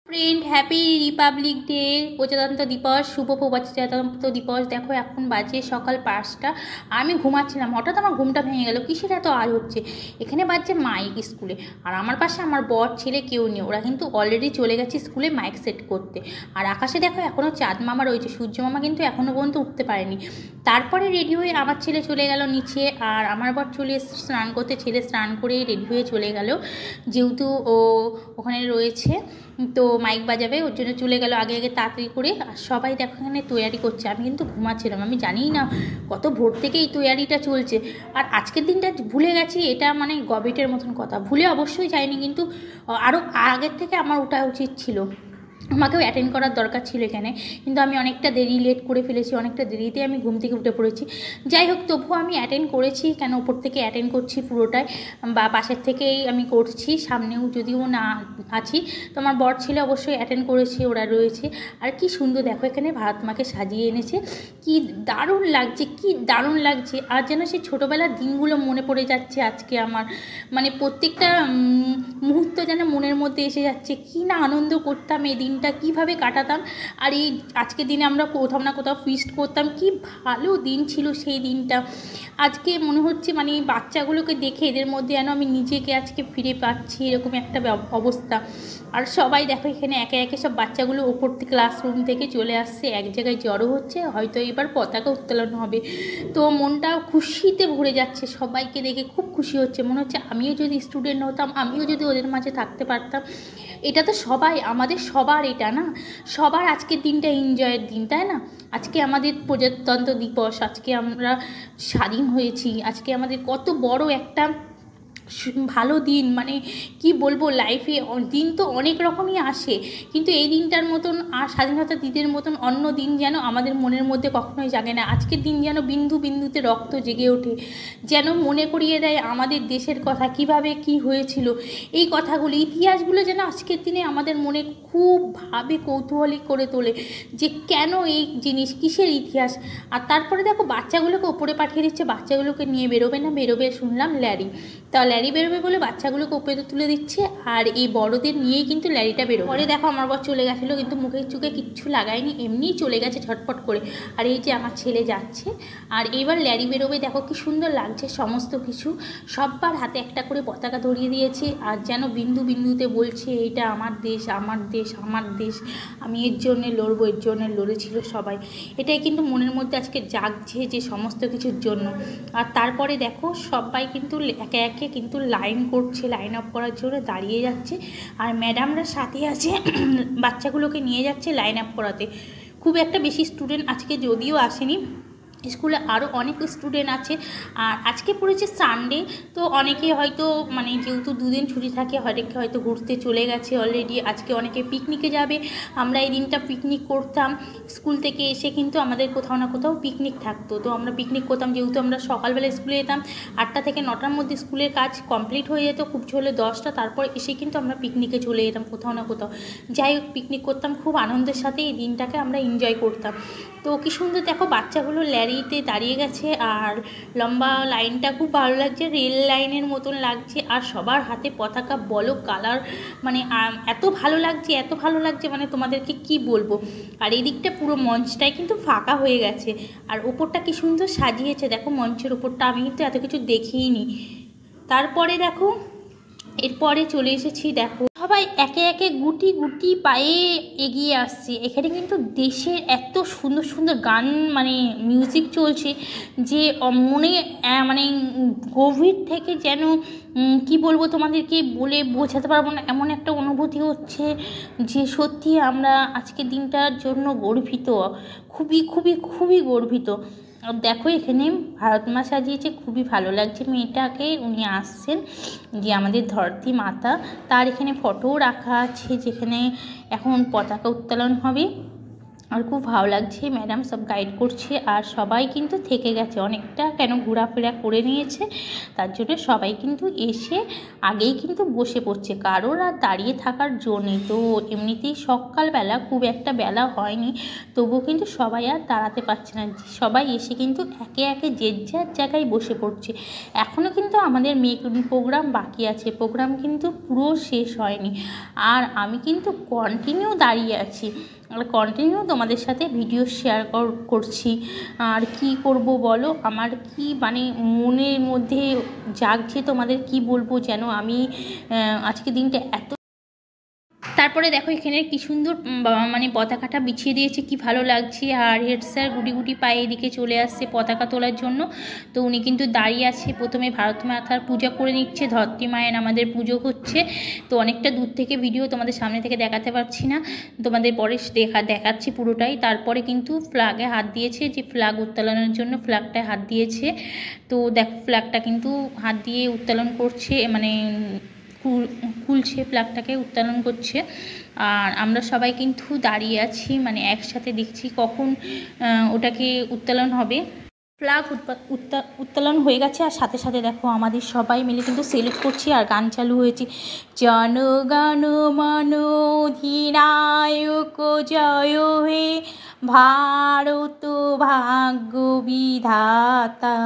Friend, happy Republic day, প্রজাতন্ত্র দিবস, শুভ প্রজাতন্ত্র দিবস। দেখো এখন বাজে সকাল 5টা। আমি ঘুমাচ্ছিলাম, হঠাৎ আমার ঘুমটা ভেঙে গেল। কিসের এত আজ হচ্ছে? এখানে বাজছে মাইক স্কুলে, আর আমার পাশে আমার বর ছেলে কেউ নেই, ওরা কিন্তু অলরেডি চলে গেছে স্কুলে মাইক সেট করতে। আর আকাশে দেখো এখনও চাঁদ মামা রয়েছে, সূর্য মামা কিন্তু এখনও পর্যন্ত উঠতে পারেনি। তারপরে রেডি হয়ে আমার ছেলে চলে গেল নিচে, আর আমার বর চলে এসে স্নান করতে। ছেলে স্নান করে রেডি হয়ে চলে গেল, যেহেতু ও ওখানে রয়েছে তো মাইক বাজাবে, ওর জন্য চলে গেল আগে আগে তাড়াতাড়ি করে। আর সবাই দেখো এখানে তৈয়ারি করছে, আমি কিন্তু ঘুমাচ্ছিলাম, আমি জানিই না কত ভোর থেকে এই তৈয়ারিটা চলছে। আর আজকের দিনটা ভুলে গেছি, এটা মানে গবেটের মতন কথা, ভুলে অবশ্যই যায়নি, কিন্তু আরও আগের থেকে আমার ওঠা উচিত ছিল, আমাকেও অ্যাটেন্ড করার দরকার ছিল এখানে, কিন্তু আমি অনেকটা লেট করে ফেলেছি, অনেকটা দেরিতে আমি ঘুম থেকে উঠে পড়েছি। যাই হোক, তবুও আমি অ্যাটেন্ড করেছি, কেন ওপর থেকে অ্যাটেন্ড করছি পুরোটাই, বা পাশের থেকেই আমি করছি, সামনেও যদিও না আছি। তো আমার বর ছেলে অবশ্যই অ্যাটেন্ড করেছে, ওরা রয়েছে। আর কি সুন্দর দেখো এখানে ভারত মাকে সাজিয়ে এনেছে, কি দারুণ লাগছে, কি দারুণ লাগছে। আর যেন সেই ছোটোবেলার দিনগুলো মনে পড়ে যাচ্ছে আজকে আমার, মানে প্রত্যেকটা মুহূর্ত যেন মনের মধ্যে এসে যাচ্ছে। কি না আনন্দ করতাম এই দিনটা, কীভাবে কাটাতাম। আর এই আজকের দিনে আমরা কোথাও না কোথাও ফিস্ট করতাম, কি ভালো দিন ছিল সেই দিনটা। আজকে মনে হচ্ছে মানে এই বাচ্চাগুলোকে দেখে এদের মধ্যে যেন আমি নিজেকে আজকে ফিরে পাচ্ছি, এরকম একটা অবস্থা। আর সবাই দেখো এখানে একে একে সব বাচ্চাগুলো ওপর থেকে ক্লাসরুম থেকে চলে আসছে, এক জায়গায় জড়ো হচ্ছে, হয়তো এবার পতাকা উত্তোলন হবে। তো মনটা খুশিতে ভরে যাচ্ছে, সবাইকে দেখে খুব খুশি হচ্ছে, মনে হচ্ছে আমিও যদি স্টুডেন্ট হতাম, আমিও যদি ওদের মাঝে থাকতে পারতাম। এটা তো সবাই আমাদের সবার, এটা না সবার আজকের দিনটা এনজয়ের দিন, তাই না? আজকে আমাদের প্রজাতন্ত্র দিবস, আজকে আমরা স্বাধীন হয়েছি, আজকে আমাদের কত বড় একটা ভালো দিন। মানে কি বলবো, লাইফে দিন তো অনেক রকমই আসে, কিন্তু এই দিনটার মতন আর স্বাধীনতা দিনের মতন অন্য দিন যেন আমাদের মনের মধ্যে কখনোই জাগে না। আজকের দিন যেন বিন্দু বিন্দুতে রক্ত জেগে ওঠে, যেন মনে করিয়ে দেয় আমাদের দেশের কথা, কিভাবে কি হয়েছিল, এই কথাগুলো, ইতিহাসগুলো যেন আজকের দিনে আমাদের মনে খুব ভাবে কৌতূহলী করে তোলে, যে কেন এই জিনিস, কিসের ইতিহাস। আর তারপরে দেখো বাচ্চাগুলোকে ওপরে পাঠিয়ে দিচ্ছে, বাচ্চাগুলোকে নিয়ে বেরোবে না, বেরোবে শুনলাম ল্যারি, তা ল্যারি বেরোবে বলে বাচ্চাগুলোকে উপরে তুলে দিচ্ছে, আর এই বড়দের নিয়েই কিন্তু ল্যারিটা বেরোবে। পরে দেখো আমার বর চলে গেছিলো, কিন্তু মুখে চুখে কিচ্ছু লাগায়নি, এমনিই চলে গেছে ঝটপট করে। আর এই যে আমার ছেলে যাচ্ছে, আর এবার ল্যারি বেরোবে, দেখো কি সুন্দর লাগছে সমস্ত কিছু। সব্বার হাতে একটা করে পতাকা ধরিয়ে দিয়েছে, আর যেন বিন্দু বিন্দুতে বলছে এইটা আমার দেশ, আমার দেশ, আমার দেশ, আমি এর জন্যে লড়বো, এর জন্যে লড়েছিল সবাই। এটাই কিন্তু মনের মধ্যে আজকে জাগছে, যে সমস্ত কিছুর জন্য। আর তারপরে দেখো সবাই কিন্তু একে একে কিন্তু লাইন করছে, লাইন আপ করার জন্য দাঁড়িয়ে যাচ্ছে, আর ম্যাডামরা সাথে আছে বাচ্চাগুলোকে নিয়ে যাচ্ছে লাইন আপ করাতে। খুব একটা বেশি স্টুডেন্ট আজকে যদিও আসেনি, স্কুলে আরও অনেক স্টুডেন্ট আছে। আর আজকে পড়েছে সানডে, তো অনেকে হয়তো মানে যেহেতু দুদিন ছুটি থাকে, অনেকে হয়তো ঘুরতে চলে গেছে অলরেডি, আজকে অনেকে পিকনিকে যাবে। আমরা এই দিনটা পিকনিক করতাম, স্কুল থেকে এসে কিন্তু আমাদের কোথাও না কোথাও পিকনিক থাকতো, তো আমরা পিকনিক করতাম, যেহেতু আমরা সকালবেলা স্কুলে যেতাম, 8টা থেকে 9টার মধ্যে স্কুলের কাজ কমপ্লিট হয়ে যেত, খুব হলে 10টা, তারপর এসে কিন্তু আমরা পিকনিকে চলে যেতাম কোথাও না কোথাও। যাই হোক, পিকনিক করতাম, খুব আনন্দের সাথে এই দিনটাকে আমরা এনজয় করতাম। তো কী সুন্দর দেখো বাচ্চাগুলো ল্যারিতে দাঁড়িয়ে গেছে, আর লম্বা লাইনটা খুব ভালো লাগছে, রেল লাইনের মতন লাগছে, আর সবার হাতে পতাকা, বলো কালার, মানে এত ভালো লাগছে, এত ভালো লাগছে, মানে তোমাদেরকে কি বলবো। আর এই দিকটা পুরো মঞ্চটাই কিন্তু ফাঁকা হয়ে গেছে, আর ওপরটা কি সুন্দর সাজিয়েছে দেখো, মঞ্চের ওপরটা আমি কিন্তু এত কিছু দেখিইনি। তারপরে দেখো এরপরে চলে এসেছি, দেখো সবাই একে একে গুটি গুটি পায়ে এগিয়ে আসছে। এখানে কিন্তু দেশের এত সুন্দর সুন্দর গান, মানে মিউজিক চলছে, যে মনে মানে গভীর থেকে যেন কি বলবো তোমাদেরকে, বলে বোঝাতে পারবো না, এমন একটা অনুভূতি হচ্ছে যে সত্যি আমরা আজকের দিনটার জন্য গর্বিত, খুবই খুবই খুবই গর্বিত। দেখো এখানে ভারত মা সাজিয়েছে, খুবই ভালো লাগছে মেয়েটাকে, উনি আসছেন যে আমাদের ধরতী মাতা, তার এখানে ফটোও রাখা আছে, যেখানে এখন পতাকা উত্তোলন হবে। আর খুব ভালো লাগছে, ম্যাডাম সব গাইড করছে আর সবাই কিন্তু থেকে গেছে অনেকটা, কেন ঘোরাফেরা করে নিয়েছে তার জন্য সবাই কিন্তু এসে আগেই কিন্তু বসে পড়ছে, কারোর আর দাঁড়িয়ে থাকার জো নেই। তো এমনিতেই সকালবেলা খুব একটা বেলা হয়নি, তবুও কিন্তু সবাই আর দাঁড়াতে পারছে না, সবাই এসে কিন্তু একে একে যে যার জায়গায় বসে পড়ছে। এখনও কিন্তু আমাদের প্রোগ্রাম বাকি আছে, প্রোগ্রাম কিন্তু পুরো শেষ হয়নি, আর আমি কিন্তু কন্টিনিউ দাঁড়িয়ে আছি আর কন্টিনিউ তোমাদের সাথে ভিডিও শেয়ার করছি। আর কি করব বলো, আমার কি মানে মনের মধ্যে জাগছে, তোমাদের কি বলবো, যেন আমি আজকে দিনটা এত। তারপরে দেখো এখানে কি সুন্দর মানে পতাকাটা বিছিয়ে দিয়েছে, কি ভালো লাগছে। আর হেড স্যার গুটি গুটি পায়ে এদিকে চলে আসছে পতাকা তোলার জন্য। তো উনি কিন্তু দাঁড়িয়ে আছে, প্রথমে ভারত মাতার পূজা করে নিচ্ছে, ধরতী মায়ের আমাদের পুজো হচ্ছে। তো অনেকটা দূর থেকে ভিডিও তোমাদের সামনে থেকে দেখাতে পারছি না, তোমাদের পরে দেখাচ্ছি পুরোটাই। তারপরে কিন্তু ফ্ল্যাগে হাত দিয়েছে, যে ফ্ল্যাগ উত্তোলনের জন্য ফ্ল্যাগটায় হাত দিয়েছে। তো দেখ ফ্ল্যাগটা কিন্তু হাত দিয়ে উত্তোলন করছে, মানে খুলছে, ফ্ল্যাগটাকে উত্তোলন করছে। আর আমরা সবাই কিন্তু দাঁড়িয়ে আছি, মানে একসাথে দেখছি কখন ওটাকে উত্তোলন হবে। ফ্ল্যাগ উত্তোলন হয়ে গেছে, আর সাথে সাথে দেখো আমাদের সবাই মিলে কিন্তু সেলুট করছি, আর গান চালু হয়েছে, জনগণ মন অধিনায়ক জয় হে ভারত ভাগ্য বিধাতা,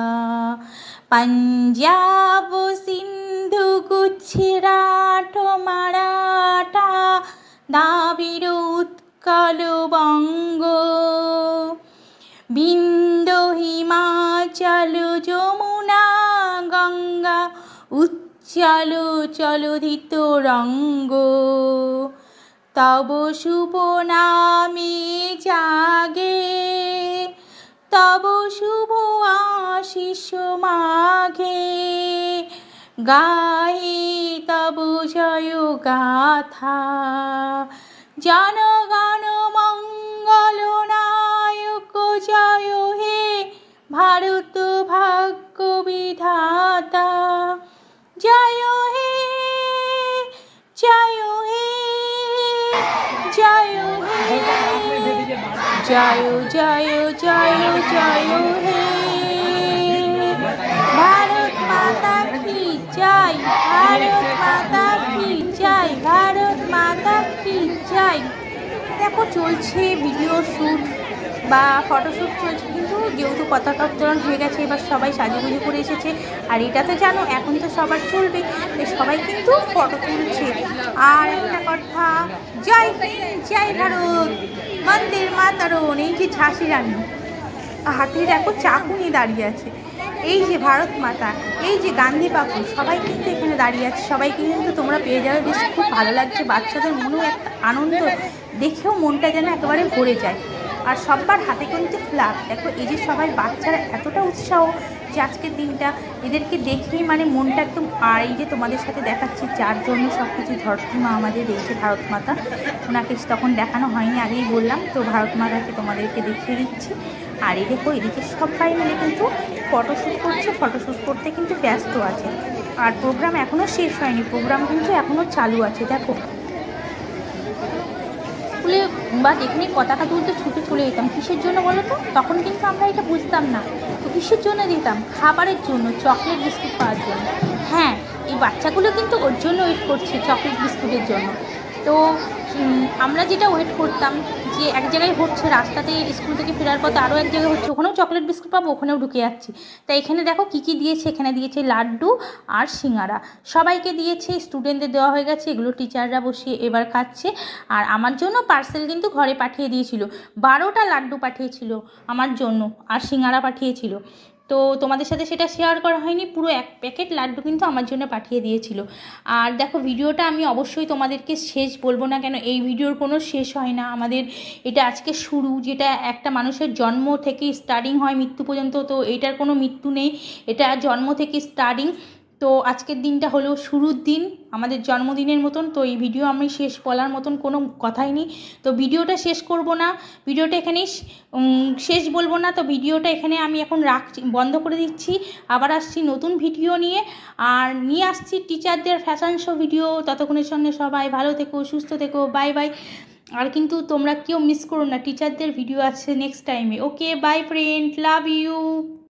পাঞ্জাব সিন্ধু গুজরাট মারাঠা দ্রাবিড় উৎকল বঙ্গ, বিন্ধ্য হিমাচল যমুনা গঙ্গা উচ্চল চলধিত রঙ্গ, তব শুভ নামে জাগে তব শুভ আশিস মাঘে, গায়ে তব জয় গাথা, জনগণ মঙ্গল নায়ক জয় হে ভারত ভাগ্য বিধাতা, জয় হে জয় হে জয় হে জয় জয় জয় জয় হে, ভারত মাতা কি জয়, ভারত মাতা কি জয়, ভারত মাতা কি জয়। দেখো চলছে ভিডিও শ্যুট বা ফটোশ্যুট চলছে, কিন্তু যেহেতু পতাকা উত্তোলন হয়ে গেছে এবার সবাই সাজুগুজু করে এসেছে। আর এটা তো জানো এখন তো সবার চলবে, সবাই কিন্তু ফটো তুলছে। আর একটা কথা, জয় হিন্দ জয় ভারত বন্দে মাতরম। এই যে ঝাঁসি রানী হাতে দেখো চাকু নিয়ে দাঁড়িয়ে আছে, এই যে ভারত মাতা, এই যে গান্ধী বাপু, সবাই কিন্তু এখানে দাঁড়িয়ে আছে। সবাইকে কিন্তু তোমরা পেয়ে যাবে, বেশ খুব ভালো লাগছে, বাচ্চাদের মনেও একটা আনন্দ, দেখেও মনটা যেন একেবারে ভরে যায়। আর সবার হাতে কিন্তু ফ্ল্যাগ, দেখো এই যে সবাই বাচ্চারা এতটা উৎসাহ যে আজকের দিনটা এদেরকে দেখেই মানে মনটা একদম। আর এই যে তোমাদের সাথে দেখাচ্ছি যার জন্য সব কিছু, ধরতী মা আমাদের এই যে ভারত মাতা, ওনাকে তখন দেখানো হয়নি, আগেই বললাম, তো ভারত মাতাকে তোমাদেরকে দেখিয়ে দিচ্ছি। আর এই দেখো এদিকে সবাই মিলে কিন্তু ফটোশ্যুট করছে, ফটোশ্যুট করতে কিন্তু ব্যস্ত আছে। আর প্রোগ্রাম এখনও শেষ হয়নি, প্রোগ্রাম কিন্তু এখনও চালু আছে। দেখো স্কুলে বা যেখানে পতাকা তুলতে ছুটে চলে যেতাম, কিসের জন্য বলো তো? তখন কিন্তু আমরা এটা বুঝতাম না, তো কিসের জন্য যেতাম? খাবারের জন্য, চকলেট বিস্কুট পাওয়ার জন্য। হ্যাঁ, এই বাচ্চাগুলো কিন্তু ওর জন্য ওয়েট করছে, চকলেট বিস্কুটের জন্য। তো আমরা যেটা ওয়েট করতাম যে এক জায়গায় হচ্ছে, রাস্তাতে স্কুল থেকে ফেরার পথে আরও এক জায়গায় হচ্ছে, ওখানেও চকলেট বিস্কুট পাবো, ওখানেও ঢুকে যাচ্ছি। তাই এখানে দেখো কী কী দিয়েছে, এখানে দিয়েছে লাড্ডু আর সিঙ্গারা, সবাইকে দিয়েছে, স্টুডেন্টদের দেওয়া হয়ে গেছে, এগুলো টিচাররা বসিয়ে এবার খাচ্ছে। আর আমার জন্য পার্সেল কিন্তু ঘরে পাঠিয়ে দিয়েছিল, 12টা লাড্ডু পাঠিয়েছিল আমার জন্য, আর সিঙ্গারা পাঠিয়েছিল। তো তোমাদের সাথে সেটা শেয়ার করা হয়নি, পুরো 1 প্যাকেট লাড্ডু কিন্তু আমার জন্য পাঠিয়ে দিয়েছিল। আর দেখো ভিডিওটা আমি অবশ্যই তোমাদেরকে শেষ বলবো না, কেন এই ভিডিওর কোনো শেষ হয় না, আমাদের এটা আজকে শুরু, যেটা একটা মানুষের জন্ম থেকে স্টার্টিং হয় মৃত্যু পর্যন্ত, তো এটার কোনো মৃত্যু নেই, এটা জন্ম থেকে স্টার্টিং। তো আজকের দিনটা হলো শুরুর দিন আমাদের জন্মদিনের মতন। তো এই ভিডিও আমি শেষ বলার মতন কোনো কথাই নেই, তো ভিডিওটা শেষ করব না, ভিডিওটা এখানেই শেষ বলবো না। তো ভিডিওটা এখানে আমি এখন রাখছি, বন্ধ করে দিচ্ছি, আবার আসছি নতুন ভিডিও নিয়ে, আর নিয়ে আসছি টিচারদের ফ্যাশন শো ভিডিও। ততক্ষণের সঙ্গে সবাই ভালো থেকো, সুস্থ থেকো, বাই বাই। আর কিন্তু তোমরা কেউ মিস করো না, টিচারদের ভিডিও আছে নেক্সট টাইমে। Okay bye friend, love you.